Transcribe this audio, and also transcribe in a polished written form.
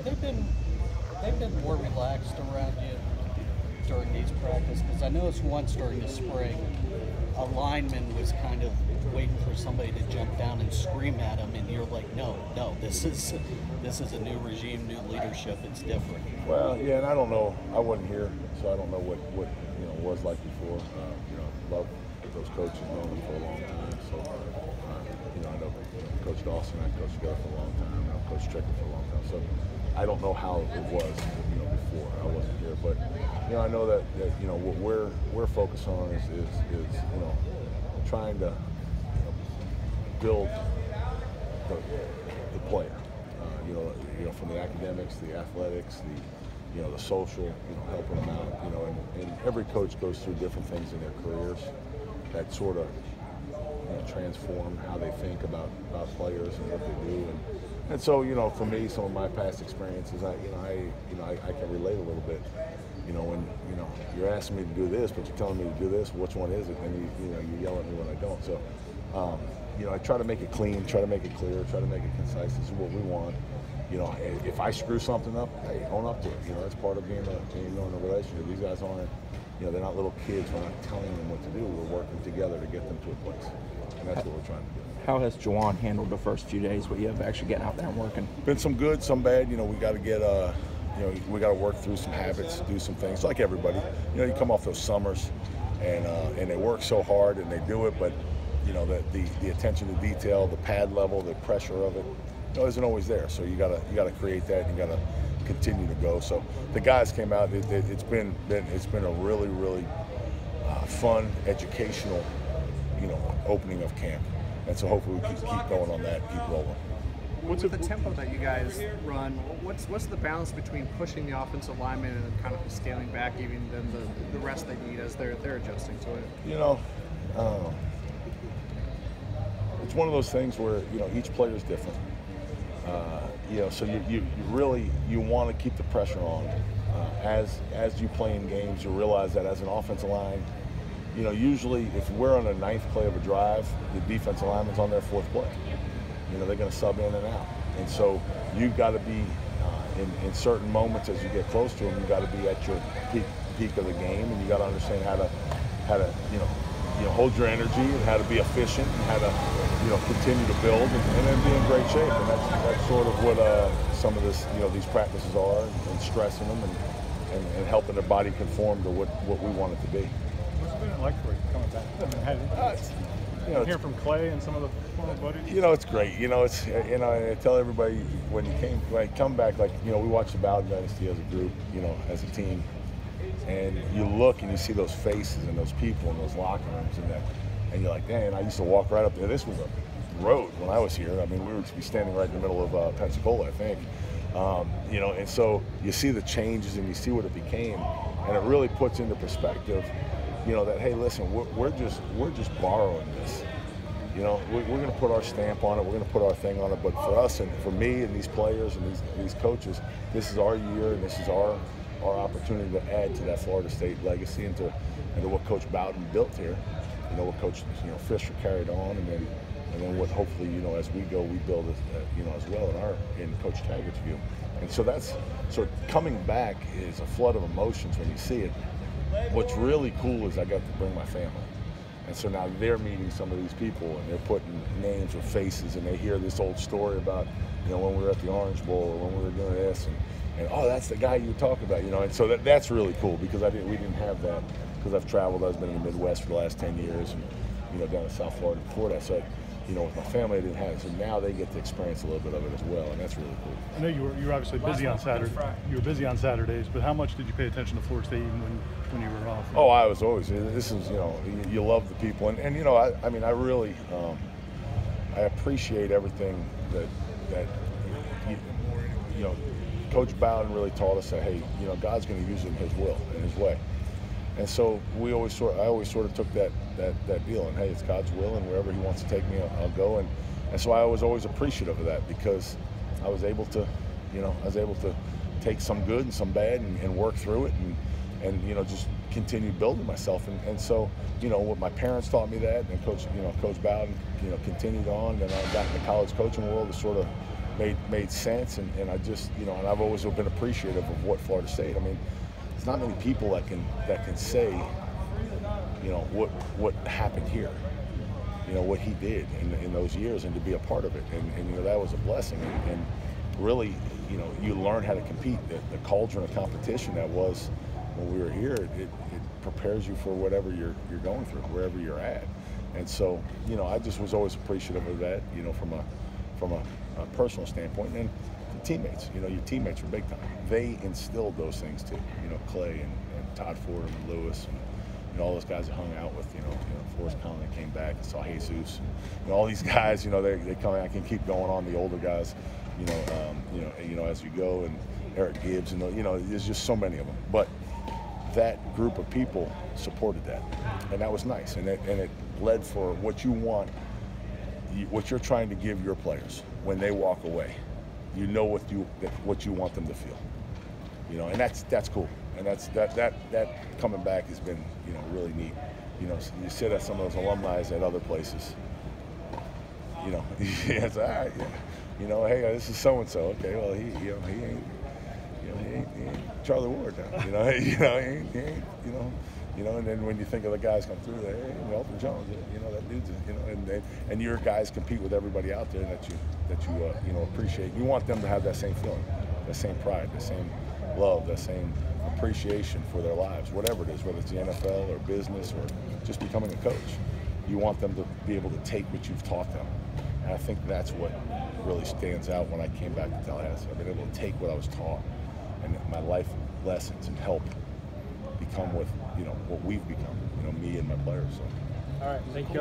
They've been more relaxed around you during these practices? Because I noticed once during the spring, a lineman was kind of waiting for somebody to jump down and scream at him, and you're like, no, this is a new regime, new leadership. It's different. Well, yeah, and I don't know. I wasn't here, so I don't know what was like before. Love those coaches, known them for a long time. So I know Coach Dawson, I coached together for a long time. I know Coach Stricker for a long time. So I don't know how it was, before. I wasn't here, but I know that what we're focused on is trying to build the player. From the academics, the athletics, the social, helping them out. And every coach goes through different things in their careers that sort of transform how they think about players and what they do. And so, for me, some of my past experiences, I can relate a little bit. When you're asking me to do this, but you're telling me to do this, which one is it? And you yell at me when I don't. So, I try to make it clean, try to make it clear, try to make it concise. This is what we want. If I screw something up, hey, own up to it. That's part of being in a relationship. These guys aren't, they're not little kids. We're not telling them what to do. We're working together to get them to a place. And that's what we're trying to do. How has Juwan handled the first few days with you of actually getting out there and working? Been some good, some bad. We got to get, we got to work through some habits, do some things like everybody. You come off those summers, and they work so hard and they do it, but the attention to detail, the pad level, the pressure of it, isn't always there. So you gotta create that. And you gotta continue to go. So the guys came out. It's been a really fun, educational, opening of camp. And so hopefully we keep going on that, keep rolling. With the tempo that you guys run, what's the balance between pushing the offensive linemen and kind of scaling back, giving them the rest they need as they're adjusting to it? It's one of those things where each player is different. So you really want to keep the pressure on. As you play in games, you realize that as an offensive line, usually if we're on the ninth play of a drive, the defensive lineman's on their fourth play. They're going to sub in and out. And so you've got to be, in certain moments as you get close to them, you've got to be at your peak of the game, and you got to understand how to hold your energy and how to be efficient and how to continue to build and then be in great shape. And that's sort of what some of these practices are, and stressing them and helping their body conform to what we want it to be. What's it been like for you coming back? Hear from Clay and some of the former buddies. It's great. I tell everybody when I come back, we watch the Bowden Dynasty as a group, as a team. And you look and you see those faces and those people in those locker rooms and you're like, dang, I used to walk right up there. This was a road when I was here. I mean, we would be standing right in the middle of Pensacola, I think. And so you see the changes and you see what it became, and it really puts into perspective, that hey, listen, we're just borrowing this. We're going to put our stamp on it. We're going to put our thing on it. But for us and for me and these players and these coaches, this is our year and this is our opportunity to add to that Florida State legacy and to what Coach Bowden built here. What Coach Fisher carried on, and then what hopefully as we go we build as well in Coach Taggart's view. And so coming back is a flood of emotions when you see it. What's really cool is I got to bring my family. And so now they're meeting some of these people and they're putting names with faces, and they hear this old story about, when we were at the Orange Bowl or when we were doing this, and oh, that's the guy you talk about, and so that's really cool because we didn't have that, because I've traveled. I've been in the Midwest for the last 10 years and, down in South Florida before that. So, with my family, I didn't have it. So now they get to experience a little bit of it as well, and that's really cool. I know you were obviously busy on Saturday. You were busy on Saturdays, but how much did you pay attention to Florida State even when you were off? Oh, I was always. This is, you love the people, and I really, I appreciate everything that Coach Bowden really taught us that, hey, God's going to use it in His will, in His way. And so I always sort of took that deal, and hey, it's God's will, and wherever He wants to take me, I'll go. And so I was always appreciative of that, because I was able to, take some good and some bad and work through it and just continue building myself. And so, what my parents taught me that, and Coach Bowden, continued on. Then I got in the college coaching world to sort of, made sense, and I just, you know, and I've always been appreciative of what Florida State. I mean, there's not many people that can say, you know, what happened here, you know, what he did in those years, and to be a part of it, and you know, that was a blessing, and really, you know, you learn how to compete. The cauldron of competition that was when we were here, it prepares you for whatever you're going through, wherever you're at. And so, you know, I just was always appreciative of that, you know, from a personal standpoint. And the teammates, you know, your teammates are big time. They instilled those things too. You know, Clay and Todd Ford and Lewis and all those guys I hung out with. You know, Forrest Conley came back and saw Jesus. And, you know, all these guys, you know, they come. I can keep going on. The older guys, you know, as you go, and Eric Gibbs, and you know, there's just so many of them. But that group of people supported that, and that was nice, and it led for what you want, what you're trying to give your players when they walk away. You know what you want them to feel, you know, and that's cool, and that coming back has been, you know, really neat. You know, so you sit at some of those alumni at other places, you know, it's all right, yeah. You know, hey, this is so and so. Okay, well, he ain't. He ain't Charlie Ward now, you know. He ain't, you know. And then when you think of the guys come through there, hey, Elton Jones, you know, that dude's, you know, and your guys compete with everybody out there that you know, appreciate. You want them to have that same feeling, that same pride, that same love, that same appreciation for their lives, whatever it is, whether it's the NFL or business or just becoming a coach. You want them to be able to take what you've taught them. And I think that's what really stands out when I came back to Tallahassee. I've been able to take what I was taught and my life lessons and help become what we've become, you know, me and my players. So. All right, thank you.